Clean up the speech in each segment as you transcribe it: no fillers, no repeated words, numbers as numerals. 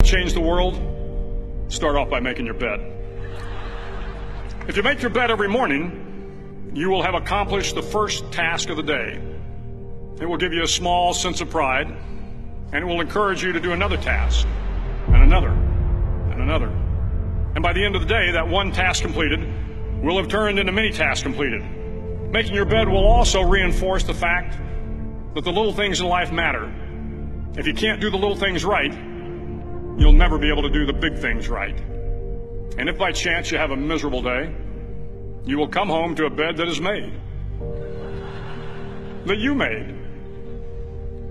change the world? Start off by making your bed. If you make your bed every morning, you will have accomplished the first task of the day. It will give you a small sense of pride, and it will encourage you to do another task, and another, and another. And by the end of the day, that one task completed will have turned into many tasks completed. Making your bed will also reinforce the fact that the little things in life matter. If you can't do the little things right, you'll never be able to do the big things right. And if by chance you have a miserable day, you will come home to a bed that is made, that you made.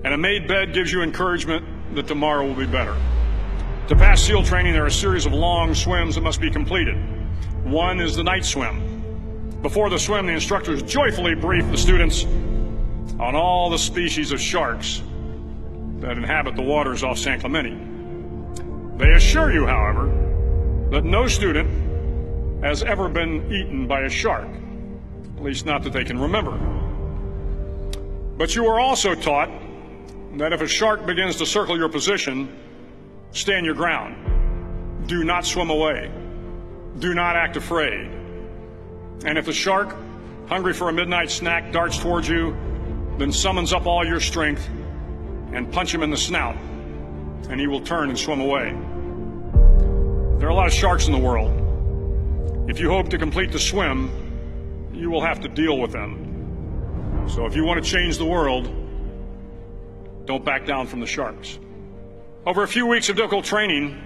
And a made bed gives you encouragement that tomorrow will be better. To pass SEAL training, there are a series of long swims that must be completed. One is the night swim. Before the swim, the instructors joyfully brief the students on all the species of sharks that inhabit the waters off San Clemente. They assure you, however, that no student has ever been eaten by a shark, at least not that they can remember. But you are also taught that if a shark begins to circle your position, stand your ground. Do not swim away. Do not act afraid. And if the shark, hungry for a midnight snack, darts towards you, then summons up all your strength and punch him in the snout, and he will turn and swim away. There are a lot of sharks in the world. If you hope to complete the swim, you will have to deal with them. So if you want to change the world, don't back down from the sharks. Over a few weeks of difficult training,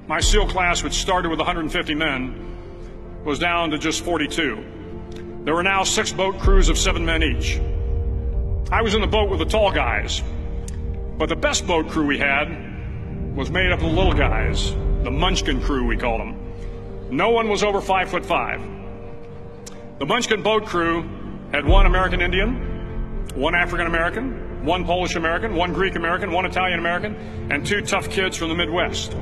my SEAL class, which started with 150 men, was down to just 42. There were now 6 boat crews of 7 men each. I was in the boat with the tall guys, but the best boat crew we had was made up of the little guys, the Munchkin crew, we called them. No one was over 5'5". The Munchkin boat crew had 1 American Indian, 1 African American, 1 Polish American, 1 Greek American, 1 Italian American, and 2 tough kids from the Midwest.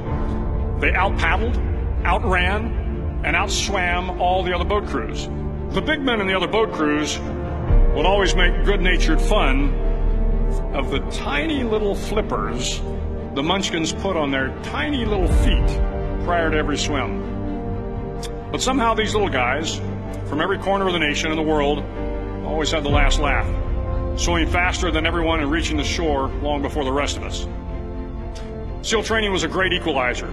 They out-paddled, outran, and outswam all the other boat crews. The big men in the other boat crews would always make good-natured fun of the tiny little flippers the Munchkins put on their tiny little feet prior to every swim. But somehow these little guys from every corner of the nation and the world always had the last laugh, swimming faster than everyone and reaching the shore long before the rest of us. SEAL training was a great equalizer.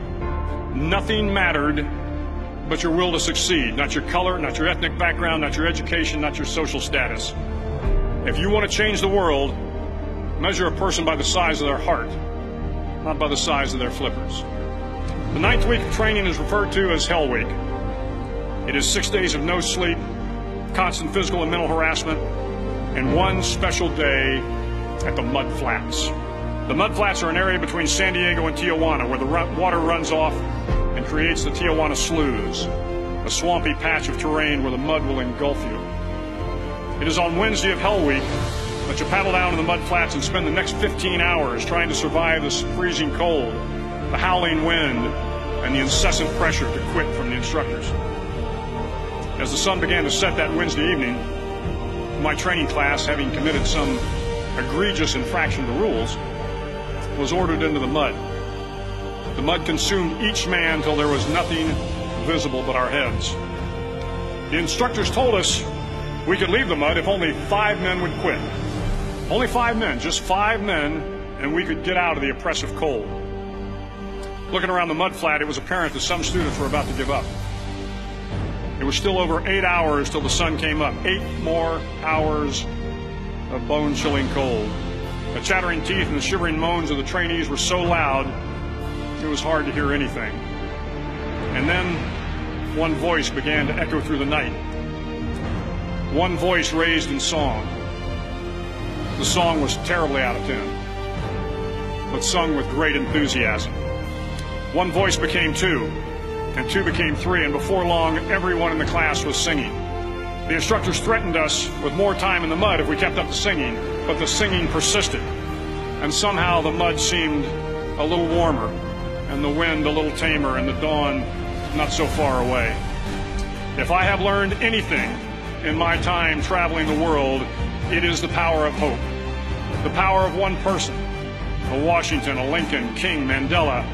Nothing mattered but your will to succeed, not your color, not your ethnic background, not your education, not your social status. If you want to change the world, measure a person by the size of their heart, not by the size of their flippers. The 9th week of training is referred to as Hell Week. It is 6 days of no sleep, constant physical and mental harassment, and 1 special day at the Mud Flats. The Mud Flats are an area between San Diego and Tijuana where the water runs off and creates the Tijuana Sloughs, a swampy patch of terrain where the mud will engulf you. It is on Wednesday of Hell Week that you paddle down to the Mud Flats and spend the next 15 hours trying to survive this freezing cold, the howling wind, and the incessant pressure to quit from the instructors. As the sun began to set that Wednesday evening, my training class, having committed some egregious infraction to rules, was ordered into the mud. The mud consumed each man till there was nothing visible but our heads. The instructors told us we could leave the mud if only 5 men would quit. Only 5 men, just 5 men, and we could get out of the oppressive cold. Looking around the mud flat, it was apparent that some students were about to give up. It was still over 8 hours till the sun came up. 8 more hours of bone-chilling cold. The chattering teeth and the shivering moans of the trainees were so loud, it was hard to hear anything. And then one voice began to echo through the night. One voice raised in song. The song was terribly out of tune, but sung with great enthusiasm. One voice became 2, and 2 became 3, and before long, everyone in the class was singing. The instructors threatened us with more time in the mud if we kept up the singing, but the singing persisted, and somehow the mud seemed a little warmer, and the wind a little tamer, and the dawn not so far away. If I have learned anything in my time traveling the world, it is the power of hope. The power of one person, a Washington, a Lincoln, King, Mandela,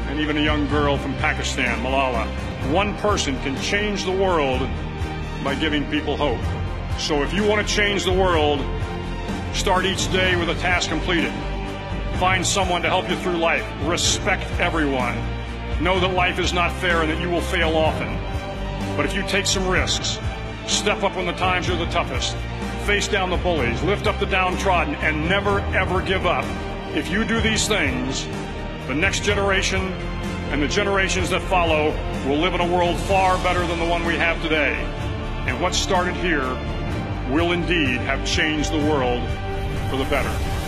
and even a young girl from Pakistan, Malala. One person can change the world by giving people hope. So if you want to change the world, start each day with a task completed. Find someone to help you through life. Respect everyone. Know that life is not fair and that you will fail often. But if you take some risks, step up when the times are the toughest, face down the bullies, lift up the downtrodden, and never, ever give up. If you do these things, the next generation and the generations that follow will live in a world far better than the one we have today. And what started here will indeed have changed the world for the better.